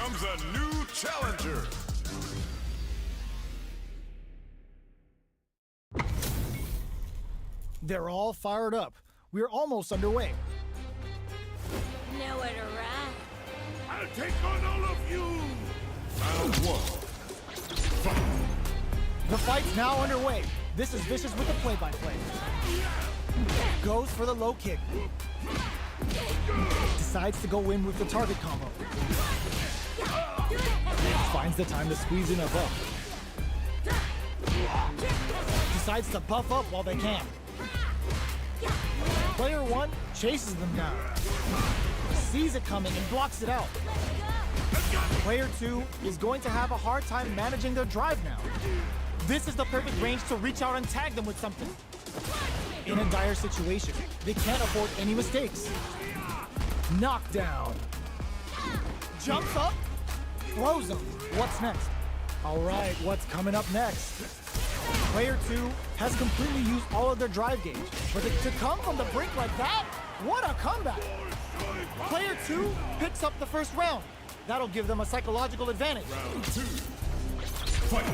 comes a new challenger. They're all fired up. We're almost underway. Nowhere to run. I'll take on all of you. Round one. Fight. The fight's now underway. This is Vicious with the play-by-play. Goes for the low kick. Decides to go in with the target combo. Finds the time to squeeze in a buff. Decides to buff up while they can. Player one chases them down. Sees it coming and blocks it out. Player two is going to have a hard time managing their drive now. This is the perfect range to reach out and tag them with something. In a dire situation, they can't afford any mistakes. Knockdown. Jumps up, throws him. What's next? All right, what's coming up next? Player two has completely used all of their drive gauge, but to come from the brink like that, what a comeback! Player two picks up the first round. That'll give them a psychological advantage. Round two. Fight.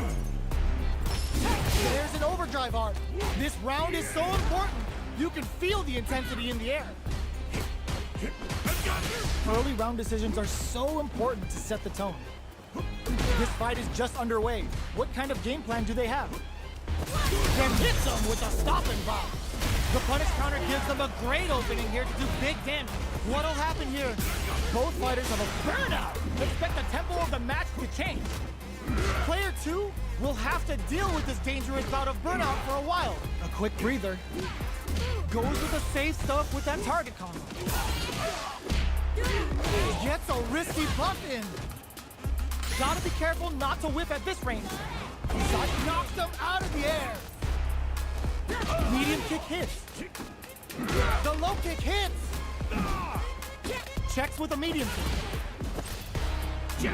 There's an overdrive arc. This round is so important. You can feel the intensity in the air. Early round decisions are so important to set the tone. This fight is just underway. What kind of game plan do they have? Then hits them with a stopping bomb. The punish counter gives them a great opening here to do big damage. What'll happen here? Both fighters have a burnout. Expect the tempo of the match to change. Player two will have to deal with this dangerous bout of burnout for a while. A quick breather. Goes with the safe stuff with that target combo. Gets a risky buff in. Gotta be careful not to whip at this range. Knocks them out of the air. Medium kick hits. The low kick hits. Checks with a medium kick.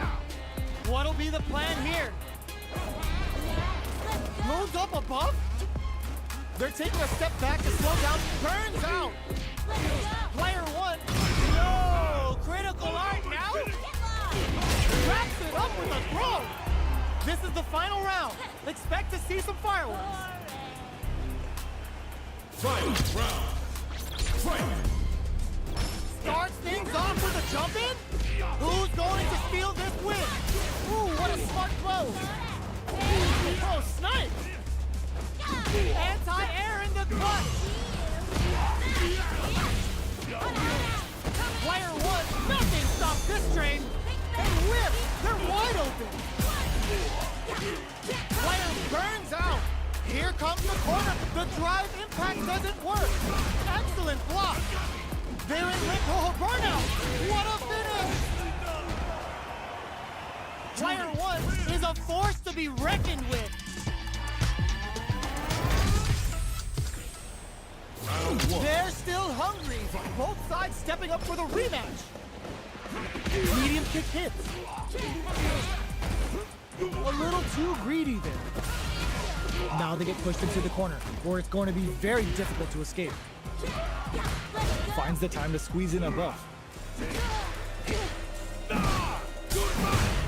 What'll be the plan here? Loads up a buff. They're taking a step back to slow down. Burns out. Player one. No! Critical art now? Wraps it up with a throw. This is the final round. Expect to see some fireworks. Final round. Fight. Starts things off with a jump in. Who's going to steal this win? Ooh, what a smart throw. Oh, snipe. Anti-air in the clutch. Player one, nothing stops this train. And whip, they're wide open. Player burns out. Here comes the corner. The drive impact doesn't work. Excellent block. They're in limp. Oh, burnout. What a finish. Player one is a force to be reckoned with. Round one. They're still hungry. Both sides stepping up for the rematch. Medium kick hits. A little too greedy there. Now they get pushed into the corner, where it's going to be very difficult to escape. Finds the time to squeeze in a buff.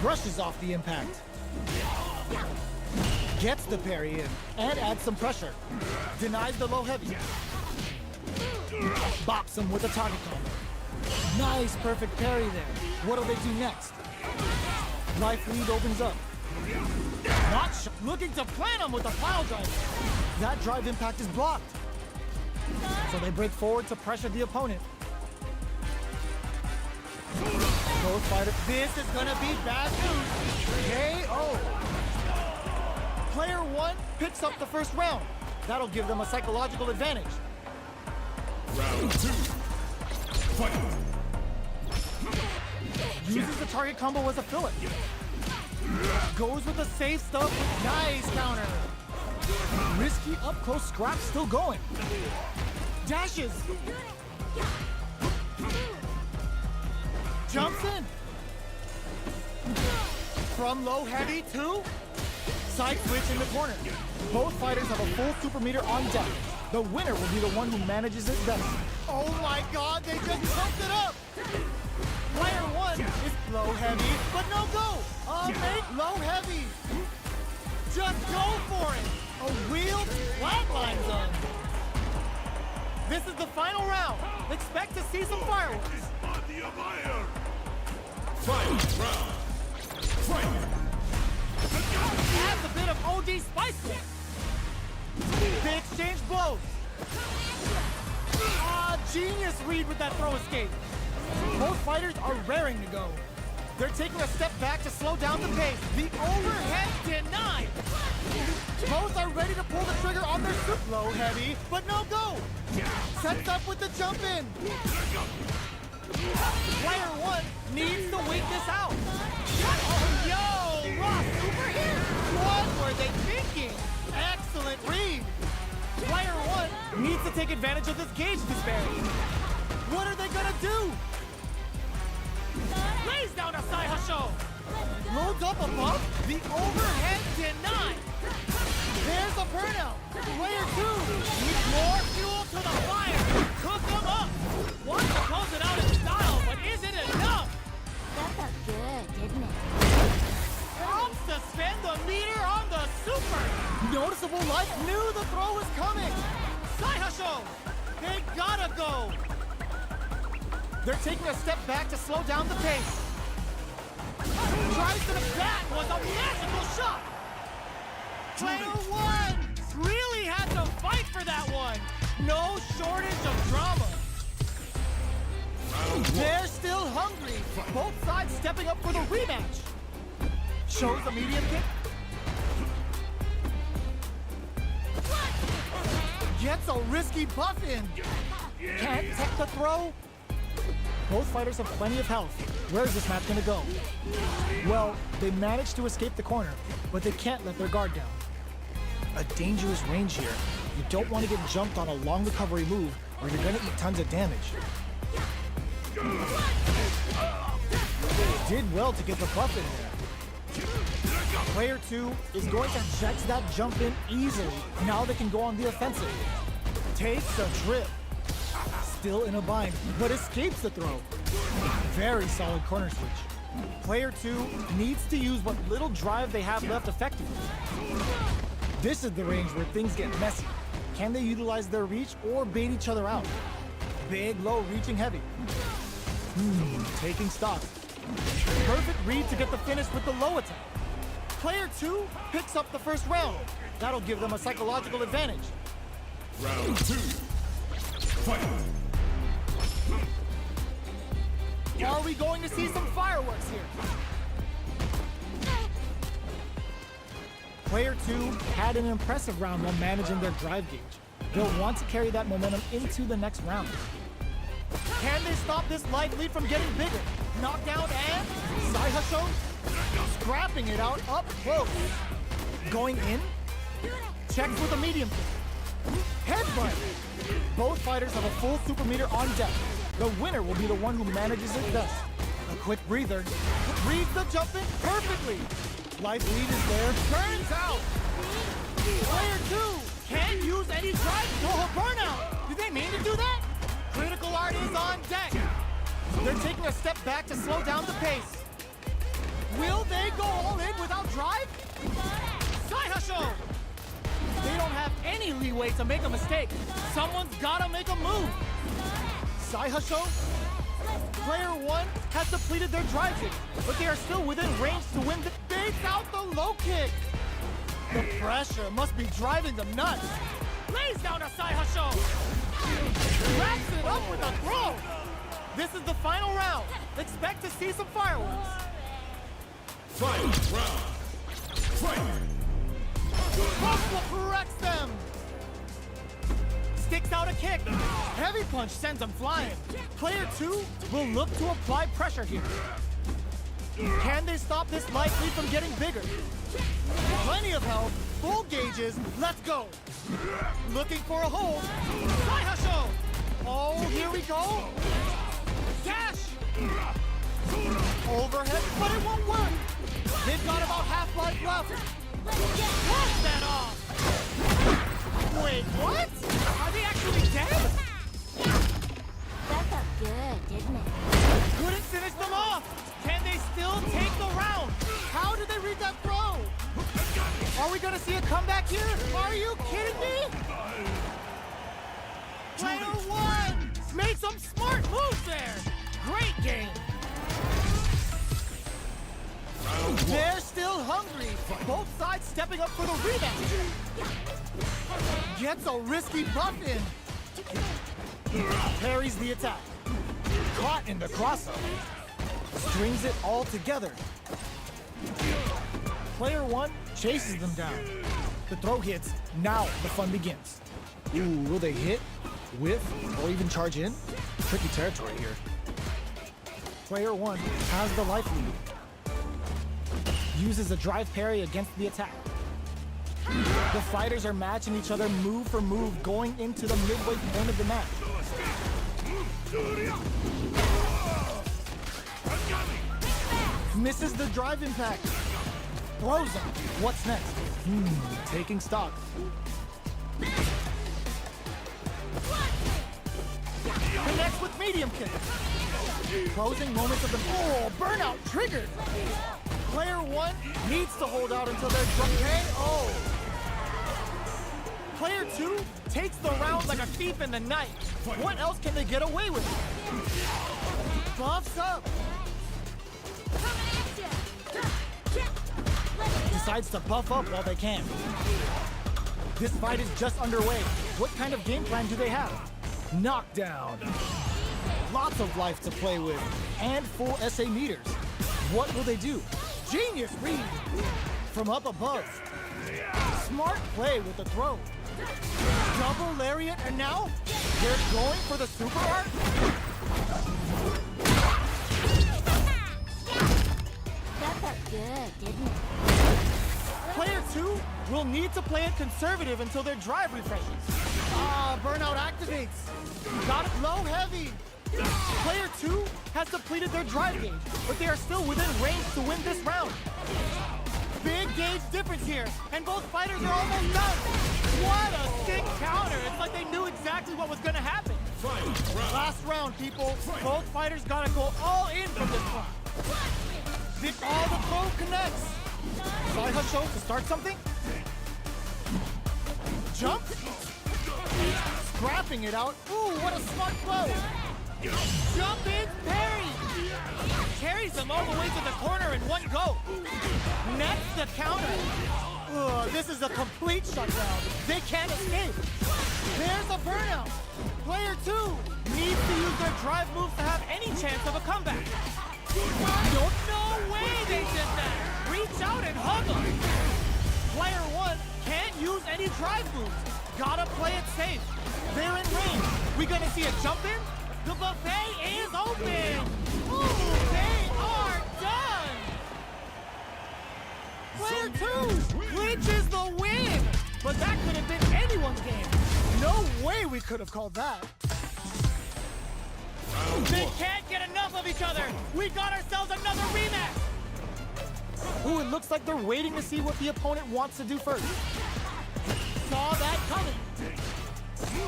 Brushes off the impact. Gets the parry in, and adds some pressure. Denies the low heavy. Bops him with a target combo. Nice, perfect parry there. What'll they do next? Life lead opens up. Looking to plant him with a pile driver. That drive impact is blocked. So they break forward to pressure the opponent. Both fighters. This is gonna be bad news. KO. Player one picks up the first round. That'll give them a psychological advantage. Round two. Fight. Uses the target combo as a filler. Goes with the safe stuff. Nice counter. Risky up close scrap still going. Dashes. Jumps in. From low heavy to side switch in the corner. Both fighters have a full super meter on deck. The winner will be the one who manages it best. Oh my god, they just pumped it up! Player one is low heavy, but no go. Make low heavy. Just go for it. A wheeled flatline zone. This is the final round. Expect to see some fireworks. Body of iron. Final round. Fight. Adds a bit of OD spice to it. They exchange blows. Genius read with that throw escape. Both fighters are raring to go. They're taking a step back to slow down the pace. The overhead denied. Both are ready to pull the trigger on their super low heavy, but no go. Sets up with the jump in. Player one needs to wait this out. Oh, yo, raw super here. What were they thinking? Excellent read. Player one needs to take advantage of this gauge disparity. What are they gonna do? Lays down a side hustle. Loads up above. The overhead denied. There's a burnout. Player two needs more fuel to the fire. Cook them up. Wants to close it out in style, but is it enough? That felt good, didn't it? Helps to spend the meter on the super. Noticeable life knew the throw was coming. Side hustle. They gotta go. They're taking a step back to slow down the pace. Drives to the back was a magical shot. Player one really had to fight for that one. No shortage of drama. They're still hungry. Both sides stepping up for the rematch. Shows a medium kick. Gets a risky buff in. Can't tech the throw. Both fighters have plenty of health. Where's this match gonna go? Well, they managed to escape the corner, but they can't let their guard down. A dangerous range here. You don't want to get jumped on a long recovery move, or you're gonna eat tons of damage. Did well to get the buff in there. Player two is going to jet that jump in easily. Now they can go on the offensive. Takes a trip. Still in a bind, but escapes the throw. Very solid corner switch. Player two needs to use what little drive they have left effectively. This is the range where things get messy. Can they utilize their reach or bait each other out? Big, low, reaching heavy. Taking stock. Perfect read to get the finish with the low attack. Player two picks up the first round. That'll give them a psychological advantage. Round two. Fight. Are we going to see some fireworks here? Player two had an impressive round while managing their drive gauge. They'll want to carry that momentum into the next round. Can they stop this life lead from getting bigger? Knockdown and side hustle, scrapping it out up close. Going in, checks with a medium kick. Headbutt. Both fighters have a full super meter on deck. The winner will be the one who manages it best. A quick breather. Reads the jump in perfectly. Life lead is there. Turns out. Player two can't use any drive. Oh, burnout. Did they mean to do that? Critical art is on deck. They're taking a step back to slow down the pace. Will they go all in without drive? Side hustle. They don't have any leeway to make a mistake. Someone's gotta make a move. Side hustle. Player one has depleted their drive kick, but they are still within range to win. Baits out the low kick. The pressure must be driving them nuts. Lays down a side hustle. Wraps it up with a throw. This is the final round. Expect to see some fireworks. Final round. Fight. Buffalo corrects them. Sticks out a kick. Heavy punch sends them flying. Player two will look to apply pressure here. Can they stop this life lead from getting bigger? Plenty of health, full gauges, let's go. Looking for a hold. Side hustle. Oh, here we go. Dash. Overhead, but it won't work. They've got about half life left. Wash that off. Wait, what? Are they actually dead? That felt good, didn't it? Couldn't finish them off. Can they see a comeback here? Are you kidding me? Player one made some smart moves there. Great game. They're still hungry. Both sides stepping up for the rematch. Gets a risky buff in. Parries the attack. Caught in the crossover. Strings it all together. Player one chases them down. The throw hits. Now the fun begins. Ooh, will they hit, whiff, or even charge in? Tricky territory here. Player one has the life lead. Uses a drive parry against the attack. The fighters are matching each other move for move going into the midway point of the match. Misses the drive impact. Throws him. What's next? Taking stock. Connects with medium kick. Closing moments of the... Oh, burnout triggered. Player one needs to hold out until they're drunk. KO. Player two takes the round like a thief in the night. What else can they get away with? Buffs up. Decides to buff up while they can. This fight is just underway. What kind of game plan do they have? Knockdown. Lots of life to play with, and full SA meters. What will they do? Genius read from up above. Smart play with the throw. Double lariat, and now they're going for the super art. That felt good, didn't it? Player two will need to play it conservative until their drive refreshes. Burnout activates. Got it low heavy. Player two has depleted their drive gauge, but they are still within range to win this round. Big gauge difference here, and both fighters are almost done. What a sick counter. It's like they knew exactly what was going to happen. Last round, people. Both fighters got to go all in from this one. Did all the throw connects. Side hustle to start something. Jump. Scrapping it out. Ooh, what a smart blow. Jump in, parry. Carries them all the way to the corner in one go. Next, the counter. This is a complete shutdown. They can't escape. There's a burnout. Player two needs to use their drive moves to have any chance of a comeback. No way they did that. Reach out and hug them. Player one can't use any drive moves. Gotta play it safe. They're in range. We gonna see a jump in? The buffet is open. Ooh, they are done. Player two clinches the win. But that could have been anyone's game. No way we could have called that. They can't get enough of each other. We got ourselves another rematch. Ooh, it looks like they're waiting to see what the opponent wants to do first. Saw that coming.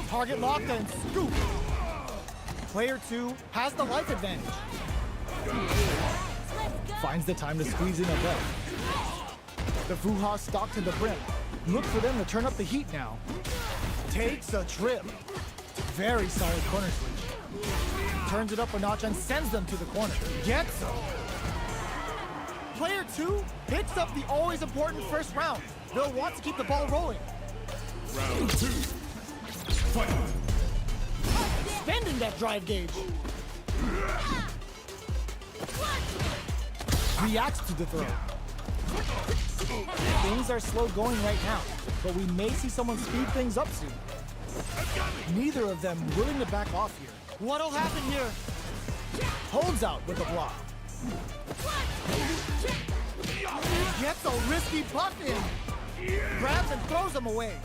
Target locked and scoop. Player two has the life advantage. Finds the time to squeeze in a bet. The Fuha stalk to the brim. Look for them to turn up the heat now. Takes a trip. Very solid corner switch. Turns it up a notch and sends them to the corner. Gets them. Player two picks up the always important first round. They'll want to keep the ball rolling. Round two. Fight. Spending that drive gauge. Reacts to the throw. Things are slow going right now, but we may see someone speed things up soon. Neither of them willing to back off here. What'll happen here? Holds out with a block. Gets a risky buff in. Grabs and throws him away.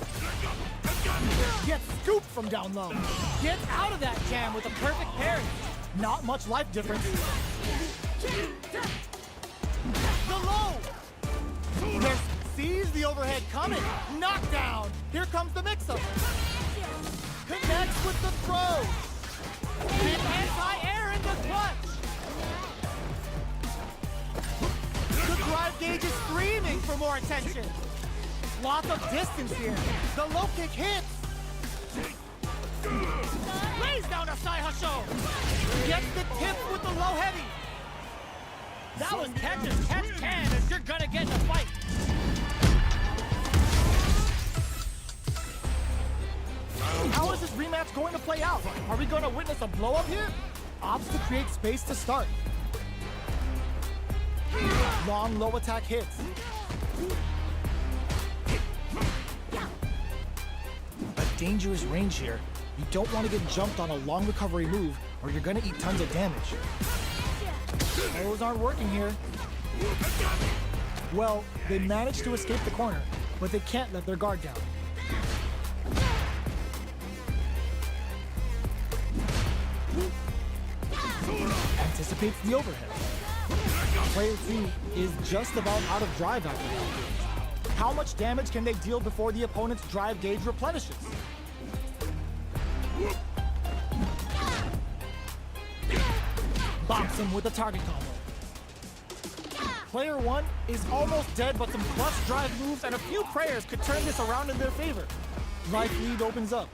Gets scooped from down low. Gets out of that jam with a perfect parry. Not much life difference. The low. There sees the overhead coming. Knockdown. Here comes the mix-up. Connects with the throw. Big anti-air in the clutch. The drive gauge is screaming for more attention. Lots of distance here. The low kick hits. Lays down a side hustle. Gets the tip with the low heavy. That was catch as catch can as you're gonna get in a fight. How is this rematch going to play out? Are we going to witness a blow up here? Opts to create space to start. Long low attack hits. A dangerous range here. You don't want to get jumped on a long recovery move or you're going to eat tons of damage. Those aren't working here. Well, they managed to escape the corner, but they can't let their guard down. Anticipates the overhead. Player 2 is just about out of drive after that. How much damage can they deal before the opponent's drive gauge replenishes? Bops him with a target combo. Player 1 is almost dead, but some plus drive moves and a few prayers could turn this around in their favor. Life lead opens up.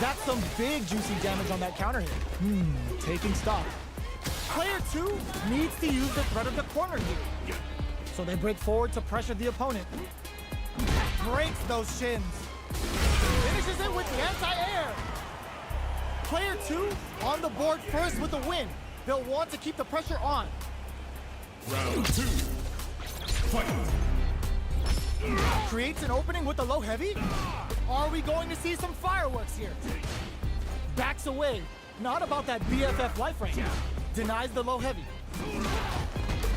That's some big juicy damage on that counter hit. Taking stock. Player 2 needs to use the threat of the corner here. So they break forward to pressure the opponent. Breaks those shins. Finishes it with the anti-air. Player 2 on the board first with the win. They'll want to keep the pressure on. Round 2. Fight. Creates an opening with the low heavy. Are we going to see some fireworks here? Backs away. Not about that BFF life range. Denies the low heavy.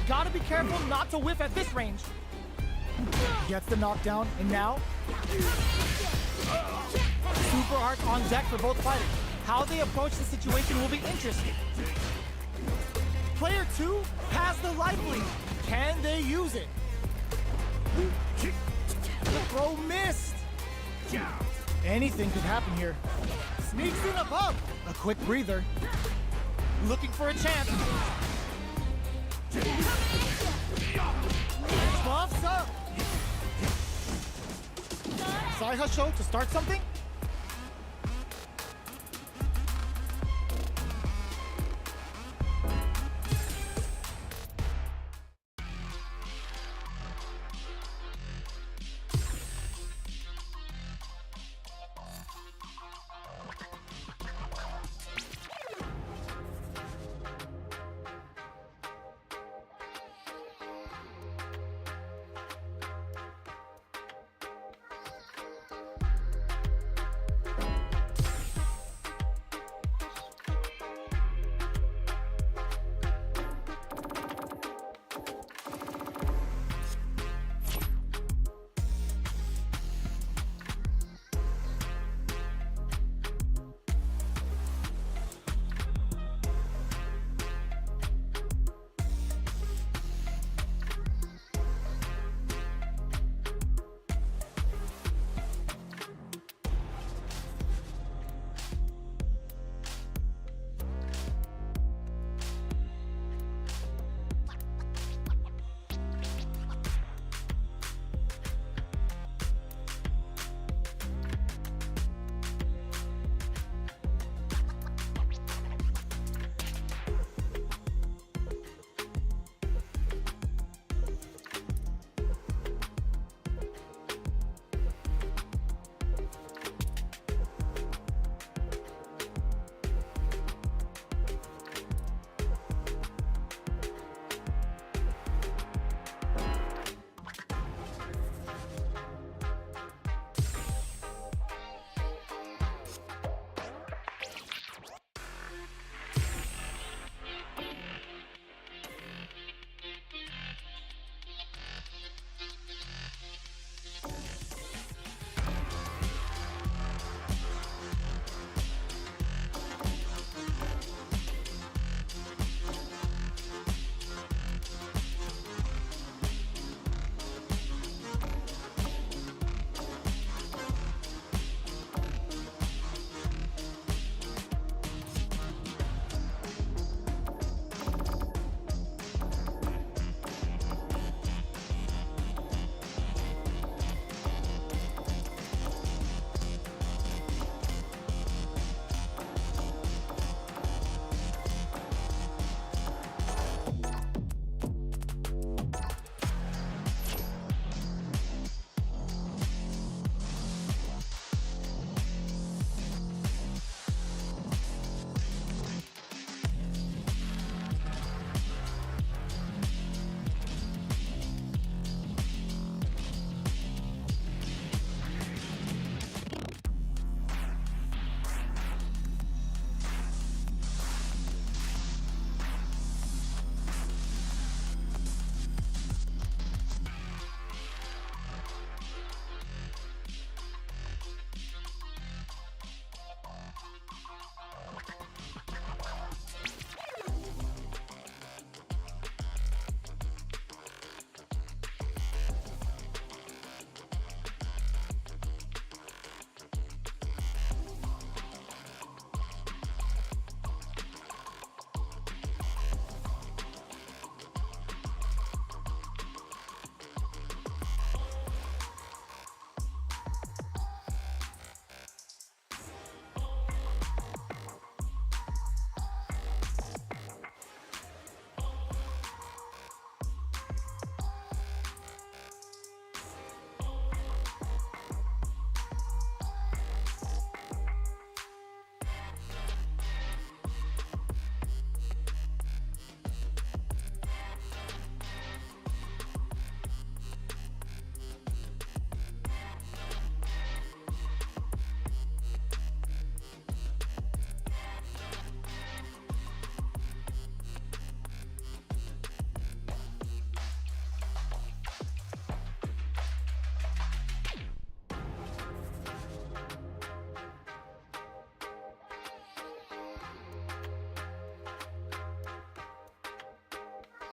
Gotta be careful not to whiff at this range. Gets the knockdown, and now super arc on deck for both fighters. How they approach the situation will be interesting. Player 2 has the life lead. Can they use it? The throw missed. Anything could happen here. Sneaks in above. A quick breather. Looking for a chance. Buffs up. Side hustle to start something?